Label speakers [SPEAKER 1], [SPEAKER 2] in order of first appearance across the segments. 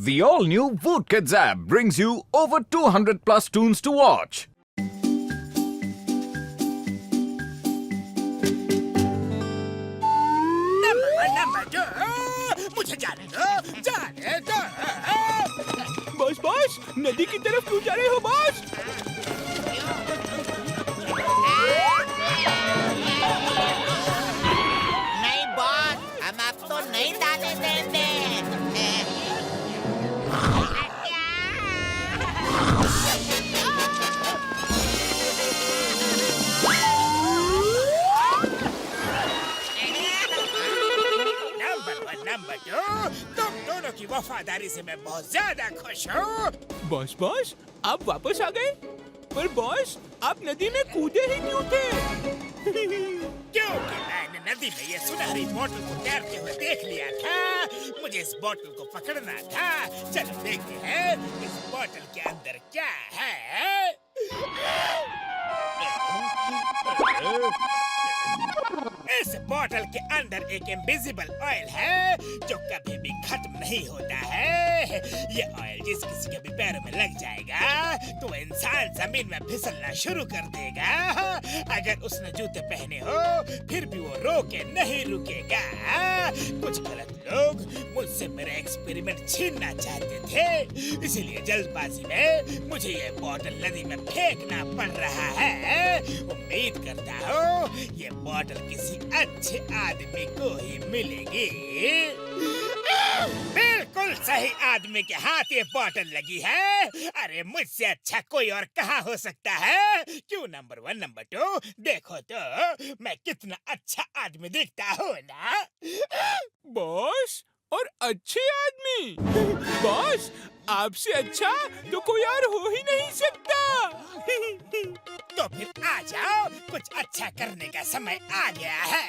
[SPEAKER 1] The all-new Voot Kids app brings you over 200 plus tunes to watch.
[SPEAKER 2] Number दो, मुझे जाने दो।
[SPEAKER 3] Boss नदी की तरफ क्यों जा रहे हो बॉस?
[SPEAKER 4] नहीं बॉस, हम आपको नहीं जाने देंगे।
[SPEAKER 2] नंबर दो, तुम दोनों की वफादारी से मैं बहुत ज्यादा खुश हूँ।
[SPEAKER 3] बॉस आप वापस आ गए? पर बॉस आप नदी में कूदे ही क्यों थे?
[SPEAKER 2] क्योंकि मैंने नदी में ये सुनहरी बोतल को तैरते हुए देख लिया था। मुझे इस बोतल को पकड़ना था। चलो देखते हैं इस बोतल के अंदर क्या है। इस बोतल के अंदर एक इनविजिबल ऑयल है जो कभी भी खत्म नहीं होता है। ये ऑयल जिस किसी के भी पैरों में लग जाएगा तो वो इंसान जमीन में फिसलना शुरू कर देगा। अगर उसने जूते पहने हो फिर भी वो रोके नहीं रुकेगा। कुछ गलत लोग मुझसे मेरा एक्सपेरिमेंट छीनना चाहते थे, इसीलिए जल्दबाजी में मुझे ये बोतल नदी में फेंकना पड़ रहा है। उम्मीद करता हूँ ये बोतल किसी अच्छे आदमी को ही मिलेगी। बिल्कुल सही आदमी के हाथ ये बोतल लगी है। अरे मुझसे अच्छा कोई और कहाँ हो सकता है? क्यों नंबर 1 नंबर 2 देखो तो मैं कितना अच्छा आदमी दिखता हूँ ना।
[SPEAKER 3] बॉस और अच्छे आदमी? बॉस आपसे अच्छा तो कोई और हो ही नहीं सकता।
[SPEAKER 2] तो फिर आ जाओ, कुछ अच्छा करने का समय आ गया है।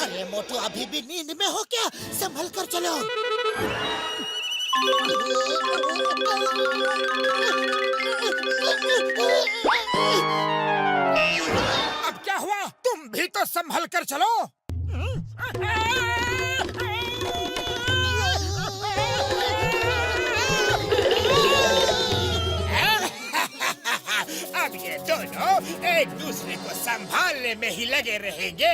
[SPEAKER 4] अरे मोटू अभी भी नींद में हो क्या? संभल कर चलो।
[SPEAKER 2] अब क्या हुआ? तुम भी तो संभल कर चलो। अब ये दोनों एक दूसरे को संभालने में ही लगे रहेंगे।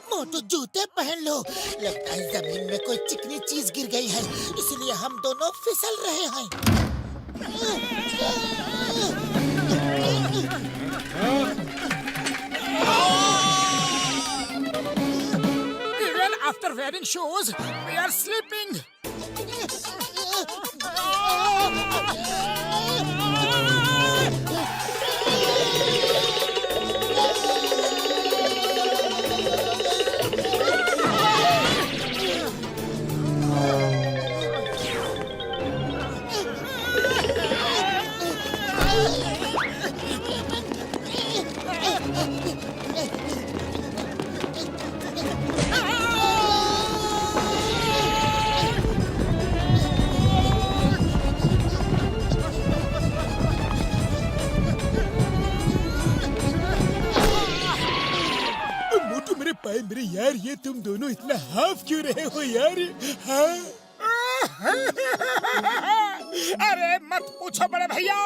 [SPEAKER 4] मोटू जूते पहन लो। लगता है जमीन में कोई चिकनी चीज गिर गई है, इसलिए हम दोनों फिसल रहे हैं।
[SPEAKER 2] Even after wearing shoes, we are sleeping.
[SPEAKER 3] मेरे यार, ये तुम दोनों इतना हाफ क्यों रहे हो यार? हाँ?
[SPEAKER 2] अरे मत पूछो बड़े भैया,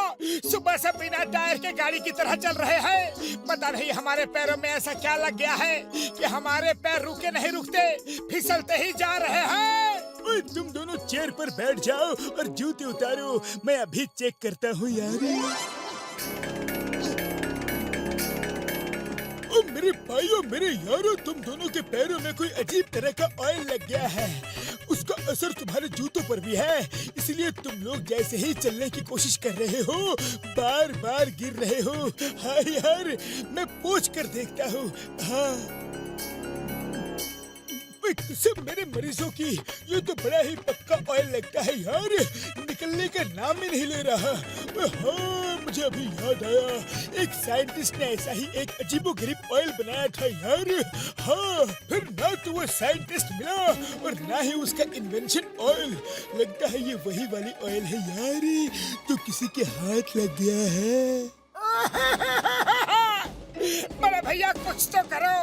[SPEAKER 2] सुबह से बिना टायर के गाड़ी की तरह चल रहे हैं। पता नहीं हमारे पैरों में ऐसा क्या लग गया है कि हमारे पैर रुके नहीं रुकते, फिसलते ही जा रहे हैं।
[SPEAKER 3] ओए, तुम दोनों चेयर पर बैठ जाओ और जूते उतारो, मैं अभी चेक करता हूँ यार। ओ मेरे
[SPEAKER 2] मेरे भाइयों, मेरे यारों, तुम दोनों के पैरों में कोई अजीब तरह का ऑयल लग गया है। उसका असर तुम्हारे जूतों पर भी है, इसलिए तुम लोग जैसे ही चलने की कोशिश कर रहे हो बार बार गिर रहे हो। हाँ यार, मैं पोंछ कर देखता हूँ। हाँ सब मेरे मरीजों की, ये तो बड़ा ही पक्का ऑयल लगता है यार, निकलने का नाम ही नहीं ले रहा। हाँ, मुझे अभी याद आया, एक साइंटिस्ट ने ऐसा ही एक अजीबोगरीब ऑयल बनाया था यार। हाँ, फिर ना तो वो साइंटिस्ट मिला और ना ही उसका इन्वेंशन ऑयल। लगता है ये वही वाली ऑयल है यार, तो किसी के हाथ लग गया है।
[SPEAKER 5] बड़े भैया कुछ तो करो,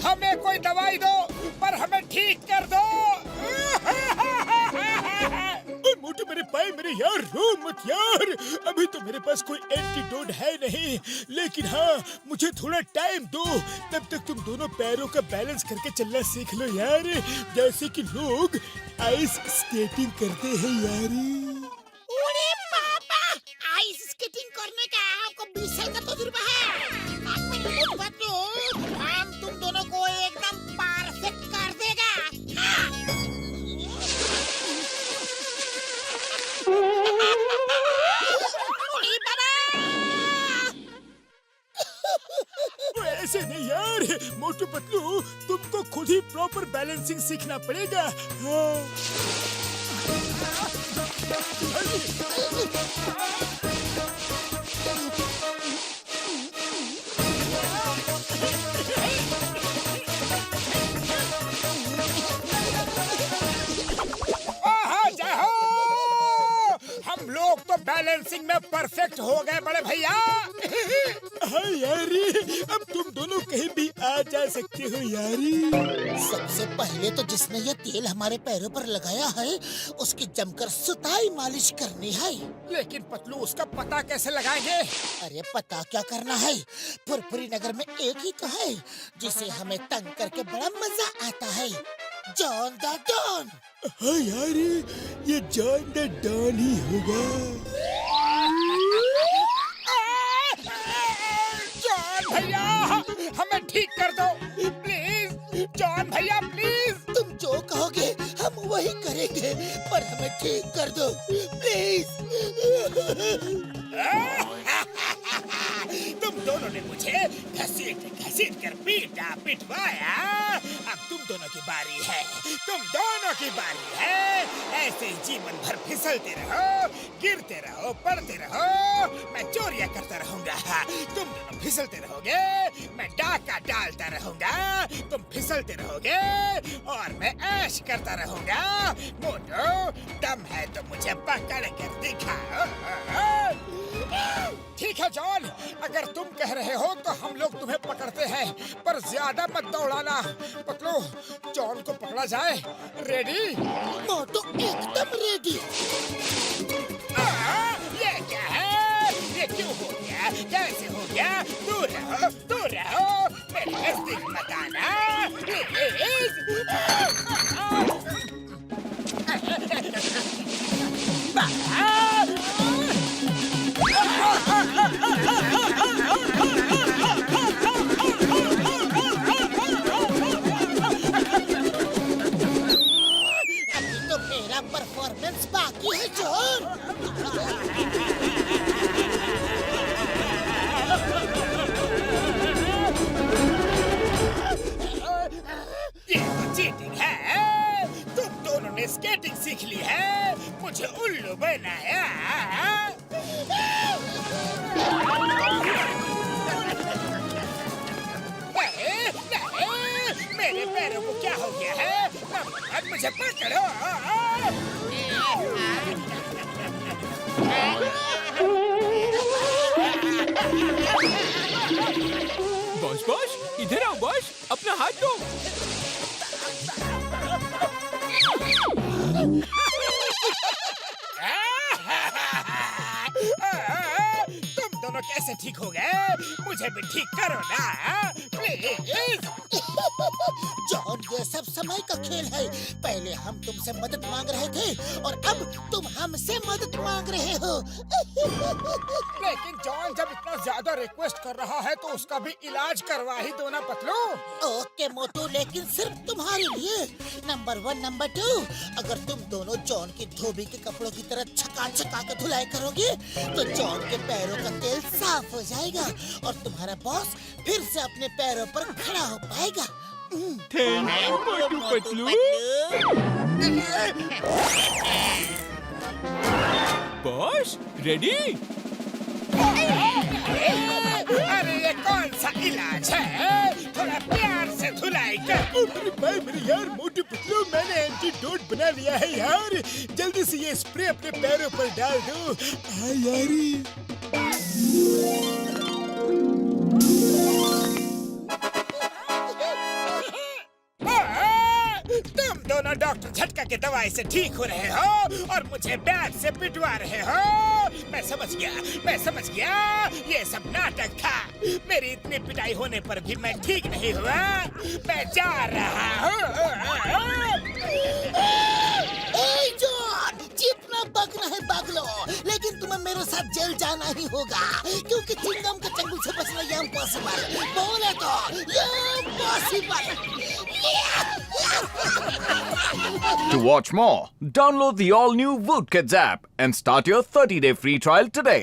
[SPEAKER 5] हमें कोई दवाई दो, पर हमें ठीक कर दो।
[SPEAKER 2] मोटू मेरे पाए, मेरे यार, रो मत यार। अभी तो मेरे पास कोई एंटीडोट है नहीं, लेकिन हाँ, मुझे थोड़ा टाइम दो। तब तक तुम दोनों पैरों का बैलेंस करके चलना सीख लो यार, जैसे कि लोग आइस स्केटिंग करते हैं यार।
[SPEAKER 4] अरे पापा, आइस स्केटिंग करने का आपको 20 साल का तजुर्बा है। हम तुम दोनों को एकदम परफेक्ट कर देगा। हाँ।
[SPEAKER 2] ऐसे नहीं यार, मोटू पतलू, तुमको खुद ही प्रॉपर बैलेंसिंग सीखना पड़ेगा। हाँ।
[SPEAKER 5] हम लोग तो बैलेंसिंग में परफेक्ट हो गए बड़े भैया।
[SPEAKER 2] हाँ यारी, अब तुम दोनों कहीं भी आ जा सकते हो यारी।
[SPEAKER 4] सबसे पहले तो जिसने ये तेल हमारे पैरों पर लगाया है, उसकी जमकर सुताई मालिश करनी है।
[SPEAKER 5] लेकिन पतलू, उसका पता कैसे लगाएंगे?
[SPEAKER 4] अरे पता क्या करना है, फुरफुरी नगर में एक ही तो है जिसे हमें तंग करके बड़ा मजा आता है, जॉन द डॉन।
[SPEAKER 2] हाँ यारी, ये जॉन द डॉन ही होगा।
[SPEAKER 5] जॉन भैया, हमें ठीक कर दो प्लीज। जॉन भैया प्लीज।
[SPEAKER 4] तुम जो कहोगे हम वही करेंगे, पर हमें ठीक कर दो प्लीज।
[SPEAKER 2] तुम दोनों ने मुझे घसीट घसीट कर पिटवाया। अब तुम दोनों की बारी है, तुम दोनों की बारी है। ऐसे ही जीवन भर फिसलते रहो, गिरते रहो, पड़ते रहो। मैं चोरियां करता रहूंगा, तुम दोनों फिसलते रहोगे। मैं डाका डालता रहूंगा, तुम फिसलते रहोगे, और मैं ऐश करता रहूंगा। मोटो, दम है तो मुझे पकड़ कर दिखाओ।
[SPEAKER 5] ठीक है जॉन, अगर तुम कह रहे हो तो हम लोग तुम्हें पकड़ते हैं, पर ज्यादा मत दौड़ाना। पतलू, जॉन को पकड़ा जाए। रेडी?
[SPEAKER 4] मोटू एकदम रेडी।
[SPEAKER 2] ये क्या है? ये क्यों हो गया? कैसे हो गया? दूर रहो, दूर रहो, मेरे नजदीक मत आना।
[SPEAKER 4] अभी तो मेरा परफॉर्मेंस बाकी है जॉन।
[SPEAKER 2] ये तो चीटिंग है। तुम दोनों ने स्केटिंग सीख ली है, मुझे उल्लू बनाया। नहीं, मेरे पैरों को क्या हो गया है? अब मुझे पकड़ो।
[SPEAKER 3] बॉस, इधर आओ बॉस, अपना हाथ दो।
[SPEAKER 2] तुम दोनों कैसे ठीक हो गए? मुझे भी ठीक करो ना प्लीज।
[SPEAKER 4] जॉन ये सब समझ कमाई का खेल है। पहले हम तुमसे मदद मांग रहे थे और अब तुम हमसे मदद मांग रहे हो।
[SPEAKER 5] लेकिन जॉन जब इतना ज्यादा रिक्वेस्ट कर रहा है तो उसका भी इलाज करवा ही दो ना पतलू।
[SPEAKER 4] ओके मोटू, लेकिन सिर्फ तुम्हारे लिए। नंबर 1, नंबर 2, अगर तुम दोनों जॉन की धोबी के कपड़ों की तरह छका छका के धुलाई करोगे तो जॉन के पैरों का तेल साफ हो जाएगा और तुम्हारा बॉस फिर से अपने पैरों पर खड़ा हो पाएगा।
[SPEAKER 3] Thank you Motu Patlu. Boss ready?
[SPEAKER 2] अरे ये कौन सा इलाज है? थोड़ा प्यार से धुलाई कर।
[SPEAKER 5] अरे भाई मेरे यार मोटू पतलू, मैंने एंटीडोट बना लिया है यार। जल्दी से ये स्प्रे अपने पैरों पर डाल दो। हाँ यारी।
[SPEAKER 2] तुम दोनों डॉक्टर झटका के दवाई से ठीक हो रहे हो और मुझे बैग से पिटवा रहे हो। मैं समझ गया ये सब नाटक था। मेरी इतनी पिटाई होने पर भी मैं ठीक नहीं हुआ। मैं जा रहा हूँ।
[SPEAKER 4] ए जॉन, जितना बगना है बग लो, लेकिन तुम्हें मेरे साथ जेल जाना ही होगा क्योंकि चिंगम के चंगुल से बचना ये इम्पॉसिबल। बोले तो ये impossible.
[SPEAKER 1] To watch more, download the all-new Woot Kids app and start your 30-day free trial today.